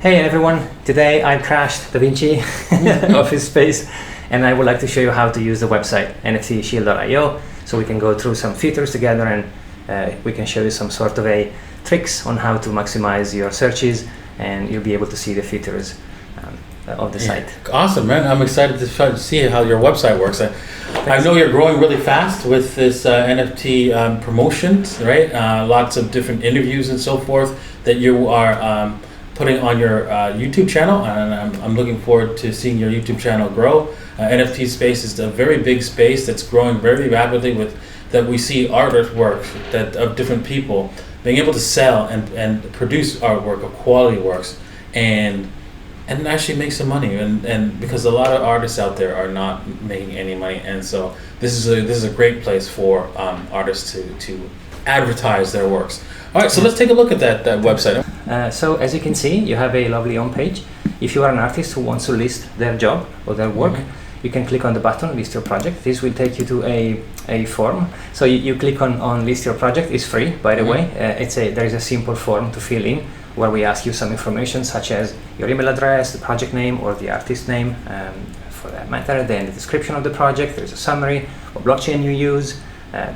Hey everyone, today I crashed DaVinci office space and I would like to show you how to use the website NFTShill.io so we can go through some features together and we can show you some sort of tricks on how to maximize your searches and you'll be able to see the features of the site. Awesome, man. I'm excited to see how your website works. I know you're growing really fast with this NFT promotions, right? Lots of different interviews and so forth that you are putting on your YouTube channel, and I'm looking forward to seeing your YouTube channel grow. NFT space is a very big space that's growing very rapidly that we see artwork of different people being able to sell and produce artwork of quality works and actually make some money and because a lot of artists out there are not making any money, and so this is a great place for artists to advertise their works. All right, so let's take a look at that website. So as you can see, you have a lovely home page. If you are an artist who wants to list their job or their work, you can click on the button list your project. This will take you to a form. So you click on list your project. It's free, by the way. There is a simple form to fill in where we ask you some information such as your email address, the project name or the artist name for that matter, then the description of the project, there's a summary, what blockchain you use,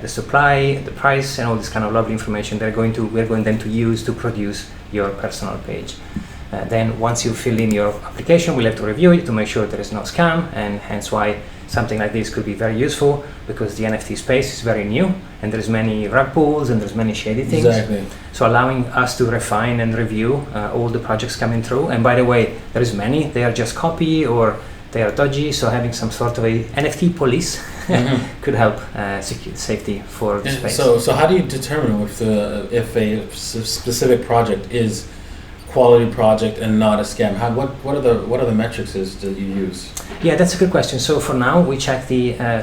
the supply, the price, and all this kind of lovely information we're going then to use to produce your personal page. Then once you fill in your application, we'll have to review it to make sure there is no scam, and hence why something like this could be very useful because the NFT space is very new and there's many rug pulls and there's many shady things. Exactly. So allowing us to refine and review all the projects coming through. And by the way, there is many, they are just copy or they are dodgy, so having some sort of a NFT police could help secure safety for the space. So how do you determine if a specific project is quality project and not a scam? What are the metrics that you use? Yeah, that's a good question. So for now we check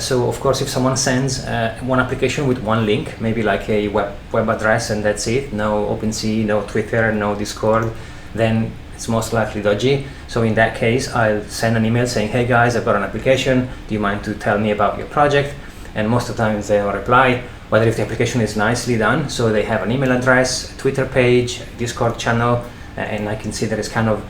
so of course if someone sends one application with one link, maybe like a web address and that's it, no OpenSea, no Twitter, no Discord, then it's most likely dodgy. So in that case I'll send an email saying, hey guys, I've got an application, do you mind to tell me about your project? And most of the time they will reply, whether if the application is nicely done, so they have an email address, a Twitter page, a Discord channel, and I can see that it's kind of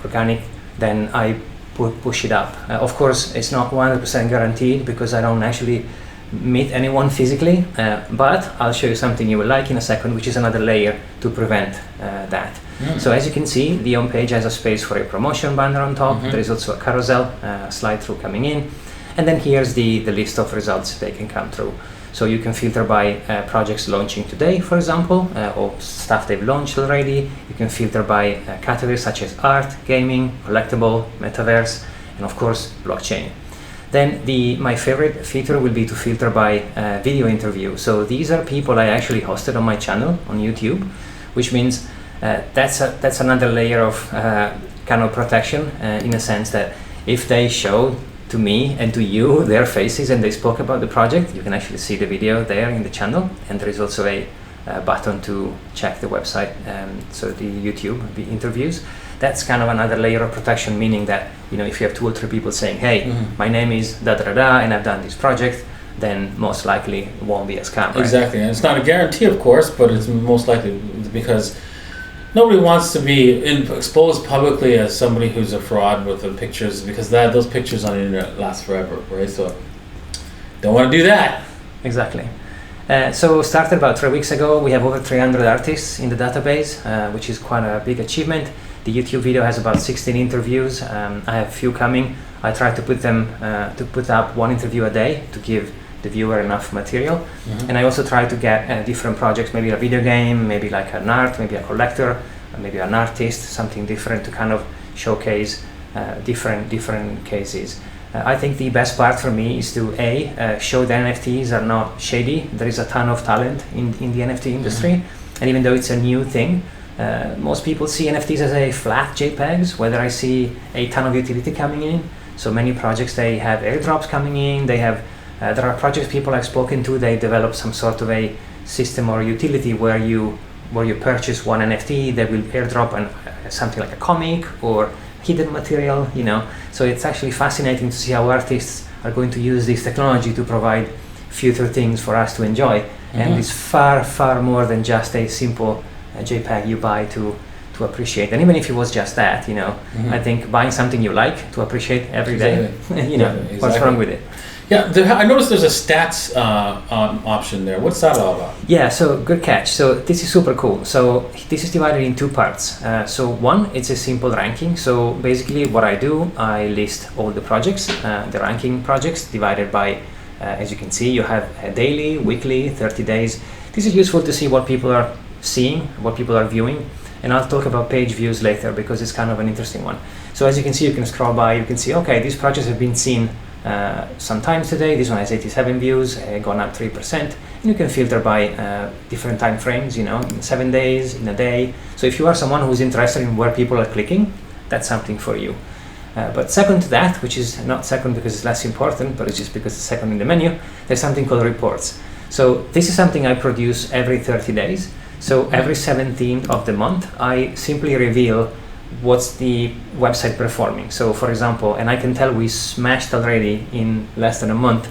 organic, then I push it up. Of course, it's not 100% guaranteed because I don't actually meet anyone physically, but I'll show you something you will like in a second, which is another layer to prevent that. So as you can see, the home page has a space for a promotion banner on top. There is also a carousel slide through coming in, and then here's the list of results they can come through. So you can filter by projects launching today, for example, or stuff they've launched already. You can filter by categories such as art, gaming, collectible, metaverse, and of course, blockchain. Then my favorite feature will be to filter by video interview. So these are people I actually hosted on my channel on YouTube, which means that's another layer of kind of protection in a sense that if they show to me and to you their faces and they spoke about the project, you can actually see the video there in the channel, and there is also a button to check the website, so the YouTube, the interviews. That's kind of another layer of protection, meaning that if you have 2 or 3 people saying, hey, my name is da da da and I've done this project, then most likely it won't be a scam, right? Exactly, and it's not a guarantee, of course, but it's most likely because nobody wants to be exposed publicly as somebody who's a fraud with the pictures, because those pictures on the internet last forever, right? So don't want to do that. Exactly. So started about 3 weeks ago. We have over 300 artists in the database, which is quite a big achievement. The YouTube video has about 16 interviews. I have a few coming. I try to put up 1 interview a day to give the viewer enough material. And I also try to get different projects, maybe a video game, maybe like an art, maybe a collector, maybe an artist, something different to kind of showcase different cases. I think the best part for me is to show the NFTs are not shady. There is a ton of talent in the NFT industry, and even though it's a new thing, most people see NFTs as a flat JPEGs, whether I see a ton of utility coming in. So many projects, they have airdrops coming in, there are projects people I've spoken to, they develop some sort of a system or utility where you purchase one NFT, they will airdrop something like a comic or hidden material, So it's actually fascinating to see how artists are going to use this technology to provide future things for us to enjoy. And it's far, far more than just a simple JPEG you buy to to appreciate. And even if it was just that, I think buying something you like to appreciate every day, Exactly. what's wrong with it? Yeah, I noticed there's a stats option there. What's that all about? Yeah, so good catch. So this is super cool. So this is divided in two parts. So one, it's a simple ranking. So basically what I do, I list all the projects, the ranking projects divided by, as you can see, you have a daily, weekly, 30 days. This is useful to see what people are seeing, what people are viewing. And I'll talk about page views later because it's kind of an interesting one. So as you can see, you can scroll by, you can see, okay, these projects have been seen sometimes today. This one has 87 views, gone up 3%. And you can filter by different time frames, in 7 days, in a day. So if you are someone who's interested in where people are clicking, that's something for you. But second to that, which is not second because it's less important, but it's just because it's second in the menu, there's something called reports. So this is something I produce every 30 days. So every 17th of the month, I simply reveal what's the website performing. So for example, and I can tell we smashed already in less than a month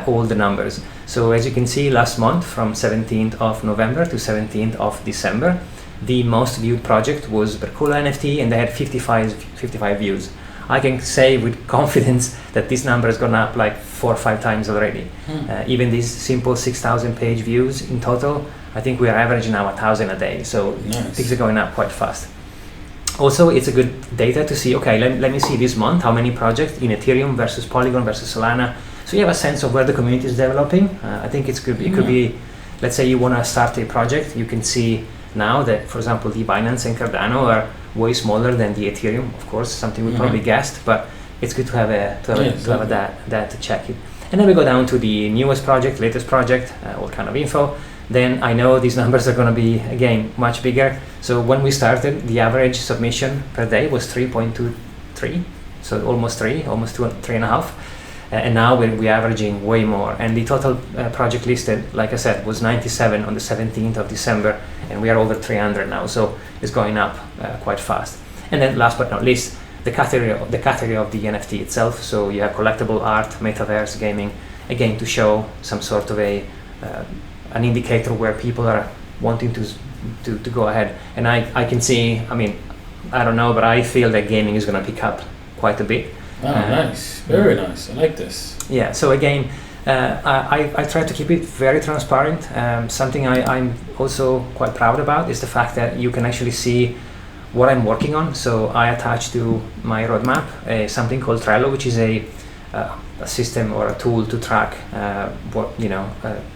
all the numbers. So as you can see, last month from 17th of November to 17th of December, the most viewed project was Berkula NFT and they had 55 views. I can say with confidence that this number has gone up like 4 or 5 times already. Even these simple 6,000 page views in total, I think we are averaging now 1,000 a day. So things are going up quite fast. Also, it's a good data to see, okay, let me see this month, how many projects in Ethereum versus Polygon versus Solana. So you have a sense of where the community is developing. I think it could be, let's say you want to start a project, you can see now that, for example, the Binance and Cardano are way smaller than the Ethereum, of course, something we probably guessed, but it's good to have that to check it. And then we go down to the newest project, latest project, all kind of info. Then I know these numbers are going to be, again, much bigger. So when we started, the average submission per day was 3.23, so almost 3.5. And now we're averaging way more. And the total project listed, like I said, was 97 on the 17th of December, and we are over 300 now, so it's going up quite fast. And then last but not least, the category of the NFT itself. So you have collectible art, metaverse, gaming, again, to show some sort of an indicator where people are wanting to go ahead. And I can see, I don't know, but I feel that gaming is going to pick up quite a bit. Oh, nice. Very nice. I like this. Yeah, so again, I try to keep it very transparent. Something I'm also quite proud about is the fact that you can actually see what I'm working on. So I attach to my roadmap something called Trello, which is a system or a tool to track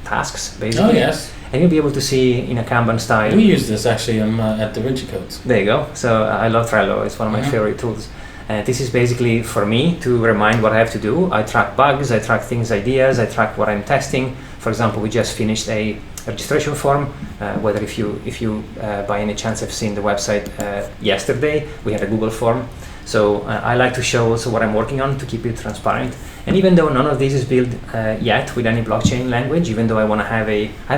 tasks basically. Oh yes. And you'll be able to see in a Kanban style. We use this actually at Da Vinci Codes. There you go. So I love Trello. It's one of my favorite tools. This is basically for me to remind what I have to do. I track bugs, I track things, ideas, I track what I'm testing. For example, we just finished a registration form. Whether if you by any chance have seen the website yesterday, we had a Google form. So I like to show also what I'm working on to keep it transparent. And even though none of this is built yet with any blockchain language, even though I have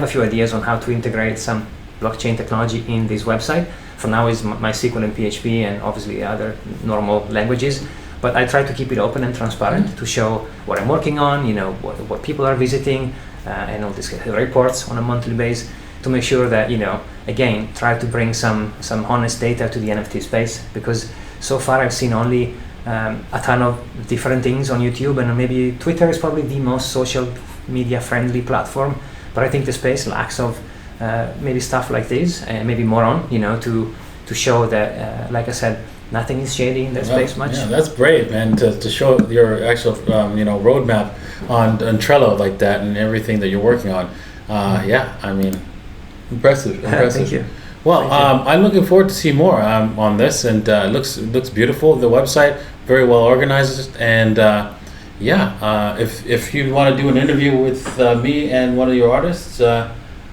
a few ideas on how to integrate some blockchain technology in this website. For now is MySQL and PHP and obviously other normal languages. But I try to keep it open and transparent to show what I'm working on, what people are visiting, and all these reports on a monthly basis to make sure that, again, try to bring some honest data to the NFT space, because so far I've seen only a ton of different things on YouTube, and maybe Twitter is probably the most social media friendly platform, but I think the space lacks of maybe stuff like this, and maybe more on, to show that, like I said, nothing is shady in that space much. Yeah, that's brave, man, to show your actual, roadmap on Trello like that and everything that you're working on. Impressive. Thank you. Well, I'm looking forward to see more on this, and it looks beautiful. The website very well organized, and if you want to do an interview with me and one of your artists,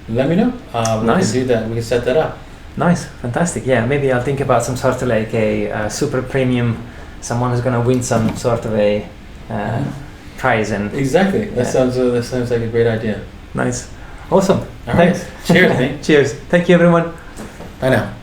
let me know. Nice. We can do that. We can set that up. Nice, fantastic. Yeah, maybe I'll think about some sort of like a super premium, someone who's going to win some sort of a prize. And exactly. That sounds like a great idea. Nice. Awesome. All right. Cheers, mate. Cheers. Thank you, everyone. Bye now.